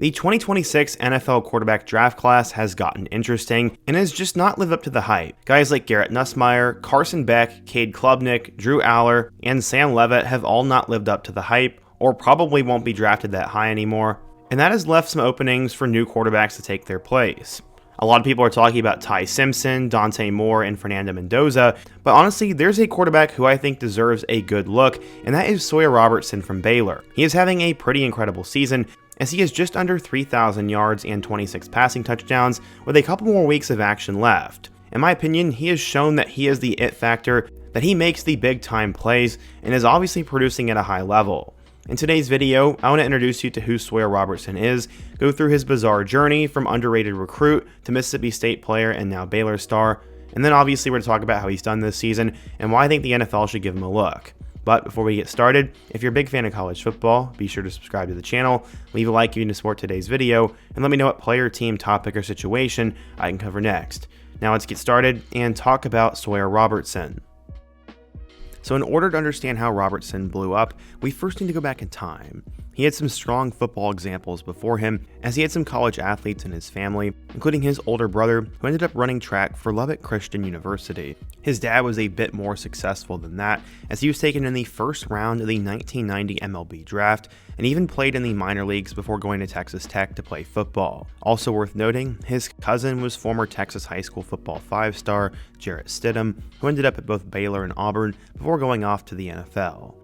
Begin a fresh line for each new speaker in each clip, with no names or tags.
The 2026 NFL quarterback draft class has gotten interesting and has just not lived up to the hype. Guys like Garrett Nussmeier, Carson Beck, Cade Klubnik, Drew Aller, and Sam Levitt have all not lived up to the hype or probably won't be drafted that high anymore, and that has left some openings for new quarterbacks to take their place. A lot of people are talking about Ty Simpson, Dante Moore, and Fernando Mendoza, but honestly, there's a quarterback who I think deserves a good look, and that is Sawyer Robertson from Baylor. He is having a pretty incredible season, as he has just under 3,000 yards and 26 passing touchdowns with a couple more weeks of action left. In my opinion, he has shown that he is the it factor, that he makes the big time plays, and is obviously producing at a high level. In today's video, I want to introduce you to who Sawyer Robertson is, go through his bizarre journey from underrated recruit to Mississippi State player and now Baylor star, and then obviously we're going to talk about how he's done this season and why I think the NFL should give him a look. But before we get started, if you're a big fan of college football, be sure to subscribe to the channel, leave a like if you want to support today's video, and let me know what player, team, topic, or situation I can cover next. Now let's get started and talk about Sawyer Robertson. So in order to understand how Robertson blew up, we first need to go back in time. He had some strong football examples before him, as he had some college athletes in his family, including his older brother, who ended up running track for Lubbock Christian University. His dad was a bit more successful than that, as he was taken in the first round of the 1990 MLB draft, and even played in the minor leagues before going to Texas Tech to play football. Also worth noting, his cousin was former Texas high school football five-star Jarrett Stidham, who ended up at both Baylor and Auburn before going off to the NFL.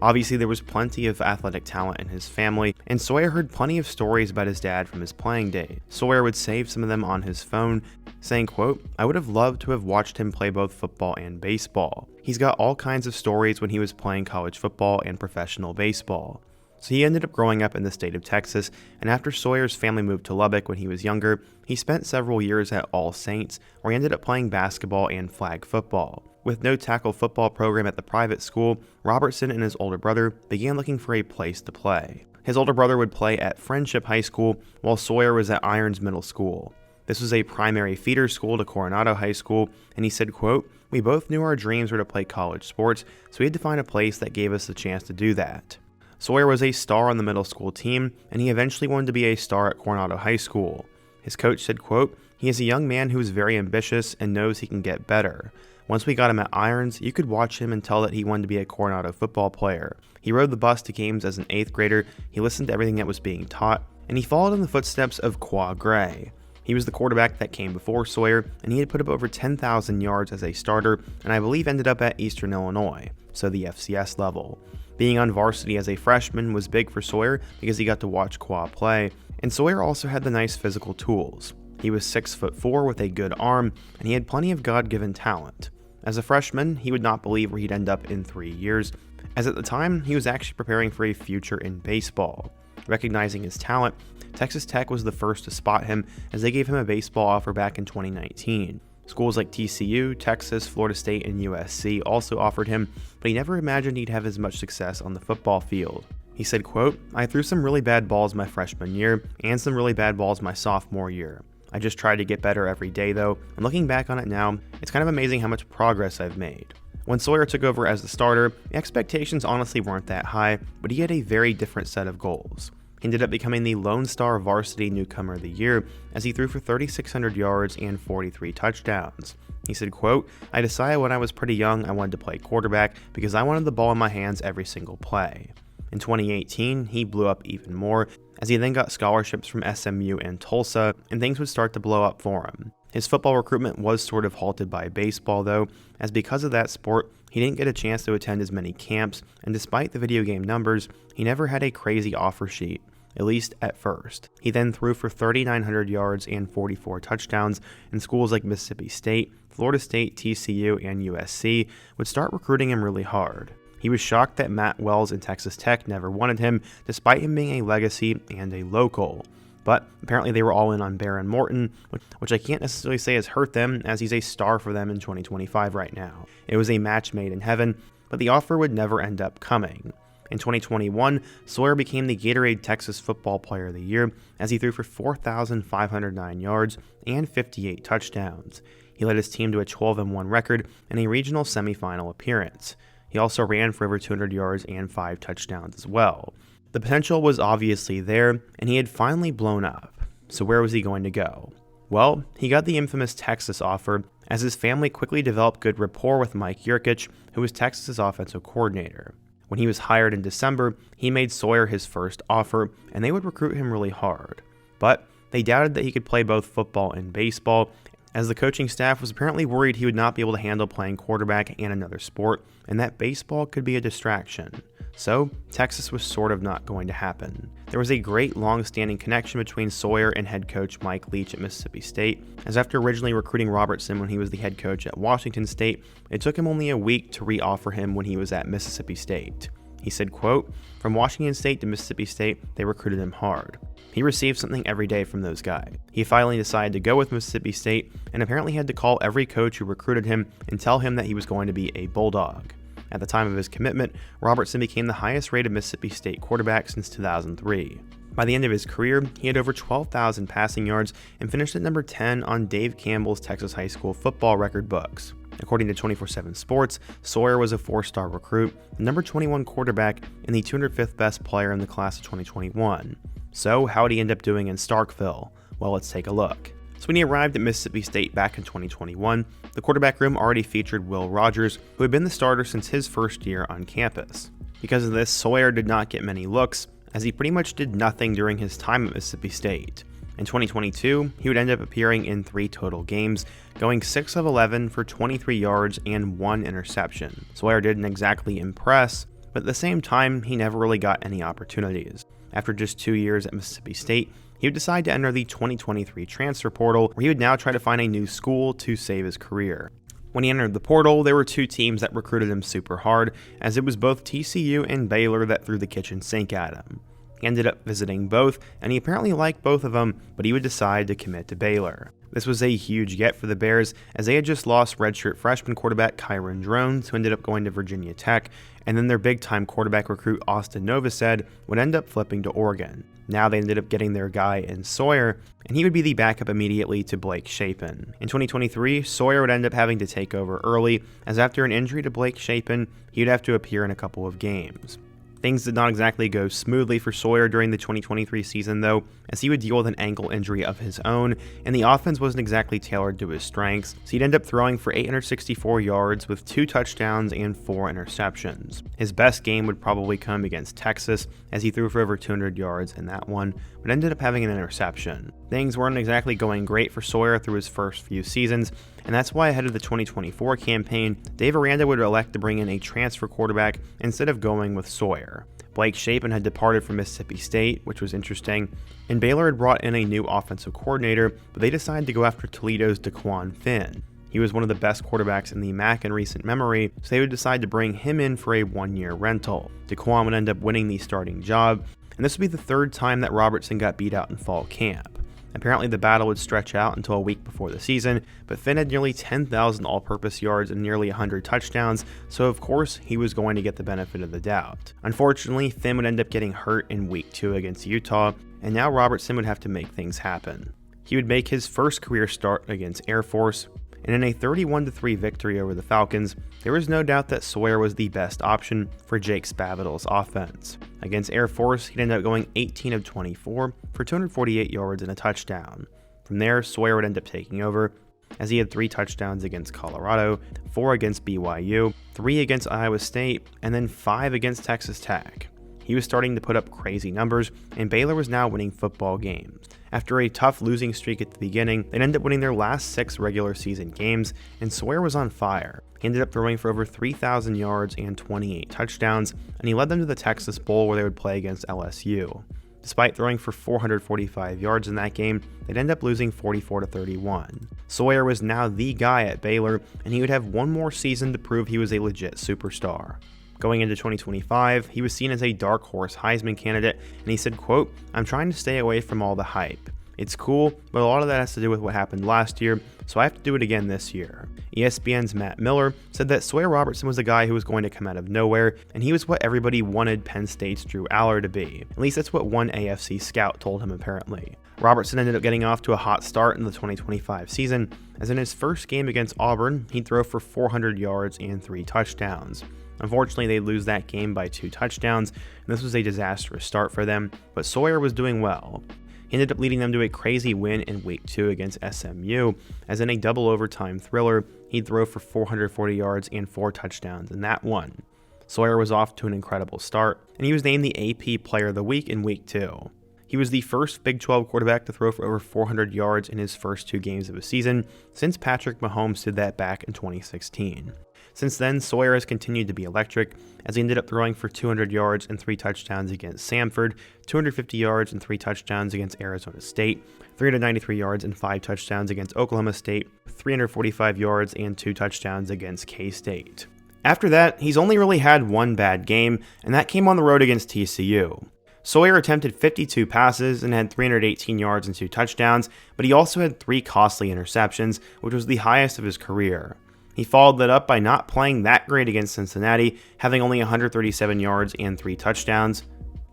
Obviously, there was plenty of athletic talent in his family, and Sawyer heard plenty of stories about his dad from his playing days. Sawyer would save some of them on his phone, saying, quote, "I would have loved to have watched him play both football and baseball. He's got all kinds of stories when he was playing college football and professional baseball." So he ended up growing up in the state of Texas, and after Sawyer's family moved to Lubbock when he was younger, he spent several years at All Saints, where he ended up playing basketball and flag football. With no tackle football program at the private school, Robertson and his older brother began looking for a place to play. His older brother would play at Friendship High School, while Sawyer was at Irons Middle School. This was a primary feeder school to Coronado High School, and he said, quote, "We both knew our dreams were to play college sports, so we had to find a place that gave us the chance to do that." Sawyer was a star on the middle school team, and he eventually wanted to be a star at Coronado High School. His coach said, quote, "He is a young man who is very ambitious and knows he can get better. Once we got him at Irons, you could watch him and tell that he wanted to be a Coronado football player. He rode the bus to games as an 8th grader, he listened to everything that was being taught, and he followed in the footsteps of Qua Gray. He was the quarterback that came before Sawyer, and he had put up over 10,000 yards as a starter, and I believe ended up at Eastern Illinois, so the FCS level. Being on varsity as a freshman was big for Sawyer because he got to watch Qua play, and Sawyer also had the nice physical tools. He was 6'4" with a good arm, and he had plenty of God-given talent. As a freshman, he would not believe where he'd end up in 3 years, as at the time, he was actually preparing for a future in baseball. Recognizing his talent, Texas Tech was the first to spot him, as they gave him a baseball offer back in 2019. Schools like TCU, Texas, Florida State, and USC also offered him, but he never imagined he'd have as much success on the football field. He said, quote, "I threw some really bad balls my freshman year, and some really bad balls my sophomore year. I just tried to get better every day though, and looking back on it now, it's kind of amazing how much progress I've made." When Sawyer took over as the starter, the expectations honestly weren't that high, but he had a very different set of goals. He ended up becoming the Lone Star Varsity Newcomer of the Year, as he threw for 3,600 yards and 43 touchdowns. He said, quote, "I decided when I was pretty young I wanted to play quarterback because I wanted the ball in my hands every single play." In 2018, he blew up even more, as he then got scholarships from SMU and Tulsa, and things would start to blow up for him. His football recruitment was sort of halted by baseball though, as because of that sport, he didn't get a chance to attend as many camps, and despite the video game numbers, he never had a crazy offer sheet, at least at first. He then threw for 3,900 yards and 44 touchdowns, and schools like Mississippi State, Florida State, TCU, and USC would start recruiting him really hard. He was shocked that Matt Wells and Texas Tech never wanted him, despite him being a legacy and a local. But apparently they were all in on Baron Morton, which I can't necessarily say has hurt them, as he's a star for them in 2025 right now. It was a match made in heaven, but the offer would never end up coming. In 2021, Sawyer became the Gatorade Texas Football Player of the Year, as he threw for 4,509 yards and 58 touchdowns. He led his team to a 12-1 record and a regional semifinal appearance. He also ran for over 200 yards and 5 touchdowns as well. The potential was obviously there, and he had finally blown up. So where was he going to go? Well, he got the infamous Texas offer, as his family quickly developed good rapport with Mike Yurcich, who was Texas's offensive coordinator. When he was hired in December, he made Sawyer his first offer, and they would recruit him really hard. But they doubted that he could play both football and baseball, as the coaching staff was apparently worried he would not be able to handle playing quarterback and another sport, and that baseball could be a distraction. So, Texas was sort of not going to happen. There was a great long-standing connection between Sawyer and head coach Mike Leach at Mississippi State, as after originally recruiting Robertson when he was the head coach at Washington State, it took him only a week to re-offer him when he was at Mississippi State. He said, quote, "From Washington State to Mississippi State, they recruited him hard. He received something every day from those guys. He finally decided to go with Mississippi State and apparently had to call every coach who recruited him and tell him that he was going to be a Bulldog." At the time of his commitment, Robertson became the highest rated Mississippi State quarterback since 2003. By the end of his career, he had over 12,000 passing yards and finished at number 10 on Dave Campbell's Texas high school football record books. According to 24/7 Sports, Sawyer was a 4-star recruit, the number 21 quarterback, and the 205th best player in the class of 2021. So, how did he end up doing in Starkville? Well, let's take a look. So when he arrived at Mississippi State back in 2021, the quarterback room already featured Will Rogers, who had been the starter since his first year on campus. Because of this, Sawyer did not get many looks, as he pretty much did nothing during his time at Mississippi State. In 2022, he would end up appearing in 3 total games, going 6 of 11 for 23 yards and 1 interception. Sawyer didn't exactly impress, but at the same time, he never really got any opportunities. After just 2 years at Mississippi State, he would decide to enter the 2023 transfer portal, where he would now try to find a new school to save his career. When he entered the portal, there were 2 teams that recruited him super hard, as it was both TCU and Baylor that threw the kitchen sink at him. He ended up visiting both, and he apparently liked both of them, but he would decide to commit to Baylor. This was a huge get for the Bears, as they had just lost redshirt freshman quarterback Kyron Drones, who ended up going to Virginia Tech, and then their big-time quarterback recruit Austin Novosad would end up flipping to Oregon. Now they ended up getting their guy in Sawyer, and he would be the backup immediately to Blake Shapen. In 2023, Sawyer would end up having to take over early, as after an injury to Blake Shapen, he would have to appear in a couple of games. Things did not exactly go smoothly for Sawyer during the 2023 season though, as he would deal with an ankle injury of his own, and the offense wasn't exactly tailored to his strengths, so he'd end up throwing for 864 yards with 2 touchdowns and 4 interceptions. His best game would probably come against Texas, as he threw for over 200 yards in that one, but ended up having an interception. Things weren't exactly going great for Sawyer through his first few seasons, and that's why ahead of the 2024 campaign, Dave Aranda would elect to bring in a transfer quarterback instead of going with Sawyer. Blake Shapen had departed from Mississippi State, which was interesting, and Baylor had brought in a new offensive coordinator, but they decided to go after Toledo's DeQuan Finn. He was one of the best quarterbacks in the MAC in recent memory, so they would decide to bring him in for a 1-year rental. DeQuan would end up winning the starting job, and this would be the 3rd time that Robertson got beat out in fall camp. Apparently the battle would stretch out until a week before the season, but Finn had nearly 10,000 all-purpose yards and nearly 100 touchdowns, so of course he was going to get the benefit of the doubt. Unfortunately, Finn would end up getting hurt in week 2 against Utah, and now Robertson would have to make things happen. He would make his first career start against Air Force, and in a 31-3 victory over the Falcons, there was no doubt that Sawyer was the best option for Jake Spavital's offense. Against Air Force, he'd end up going 18 of 24 for 248 yards and a touchdown. From there, Sawyer would end up taking over, as he had 3 touchdowns against Colorado, 4 against BYU, 3 against Iowa State, and then 5 against Texas Tech. He was starting to put up crazy numbers, and Baylor was now winning football games. After a tough losing streak at the beginning, they'd end up winning their last 6 regular season games, and Sawyer was on fire. He ended up throwing for over 3,000 yards and 28 touchdowns, and he led them to the Texas Bowl where they would play against LSU. Despite throwing for 445 yards in that game, they'd end up losing 44-31. Sawyer was now the guy at Baylor, and he would have one more season to prove he was a legit superstar. Going into 2025, he was seen as a dark horse Heisman candidate, and he said, quote, "I'm trying to stay away from all the hype. It's cool, but a lot of that has to do with what happened last year, so I have to do it again this year." ESPN's Matt Miller said that Sawyer Robertson was a guy who was going to come out of nowhere, and he was what everybody wanted Penn State's Drew Aller to be. At least that's what one AFC scout told him apparently. Robertson ended up getting off to a hot start in the 2025 season, as in his first game against Auburn, he'd throw for 400 yards and 3 touchdowns. Unfortunately, they lose that game by 2 touchdowns, and this was a disastrous start for them, but Sawyer was doing well. He ended up leading them to a crazy win in Week 2 against SMU, as in a double overtime thriller, he'd throw for 440 yards and 4 touchdowns in that one. Sawyer was off to an incredible start, and he was named the AP Player of the Week in Week 2. He was the first Big 12 quarterback to throw for over 400 yards in his first 2 games of a season, since Patrick Mahomes did that back in 2016. Since then, Sawyer has continued to be electric, as he ended up throwing for 200 yards and 3 touchdowns against Samford, 250 yards and 3 touchdowns against Arizona State, 393 yards and 5 touchdowns against Oklahoma State, 345 yards and 2 touchdowns against K-State. After that, he's only really had one bad game, and that came on the road against TCU. Sawyer attempted 52 passes and had 318 yards and 2 touchdowns, but he also had 3 costly interceptions, which was the highest of his career. He followed that up by not playing that great against Cincinnati, having only 137 yards and 3 touchdowns.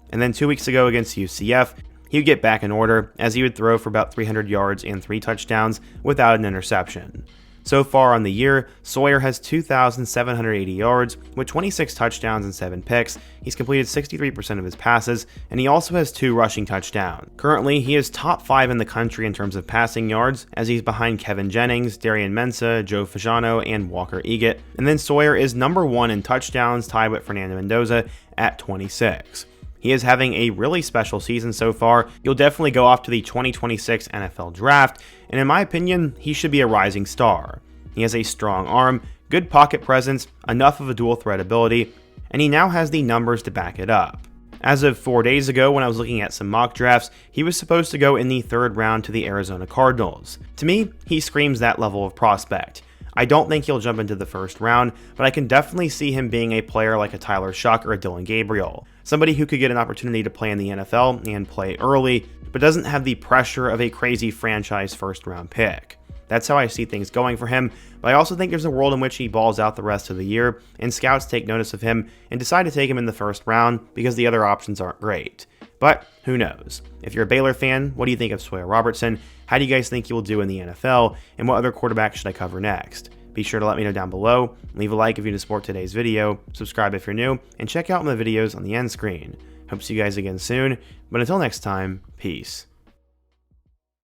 And then 2 weeks ago against UCF, he would get back in order, as he would throw for about 300 yards and 3 touchdowns without an interception. So far on the year, Sawyer has 2,780 yards, with 26 touchdowns and 7 picks. He's completed 63% of his passes, and he also has 2 rushing touchdowns. Currently, he is top 5 in the country in terms of passing yards, as he's behind Kevin Jennings, Darian Mensah, Joe Fasano, and Walker Eggett. And then Sawyer is number 1 in touchdowns, tied with Fernando Mendoza at 26. He is having a really special season so far. He'll definitely go off to the 2026 NFL Draft, and in my opinion, he should be a rising star. He has a strong arm, good pocket presence, enough of a dual threat ability, and he now has the numbers to back it up. As of 4 days ago, when I was looking at some mock drafts, he was supposed to go in the 3rd round to the Arizona Cardinals. To me, he screams that level of prospect. I don't think he'll jump into the 1st round, but I can definitely see him being a player like a Tyler Shuck or a Dylan Gabriel. Somebody who could get an opportunity to play in the NFL and play early, but doesn't have the pressure of a crazy franchise 1st round pick. That's how I see things going for him, but I also think there's a world in which he balls out the rest of the year, and scouts take notice of him and decide to take him in the 1st round because the other options aren't great. But who knows? If you're a Baylor fan, what do you think of Sawyer Robertson? How do you guys think he will do in the NFL? And what other quarterback should I cover next? Be sure to let me know down below, leave a like if you support today's video, subscribe if you're new, and check out my videos on the end screen. Hope to see you guys again soon, but until next time, peace.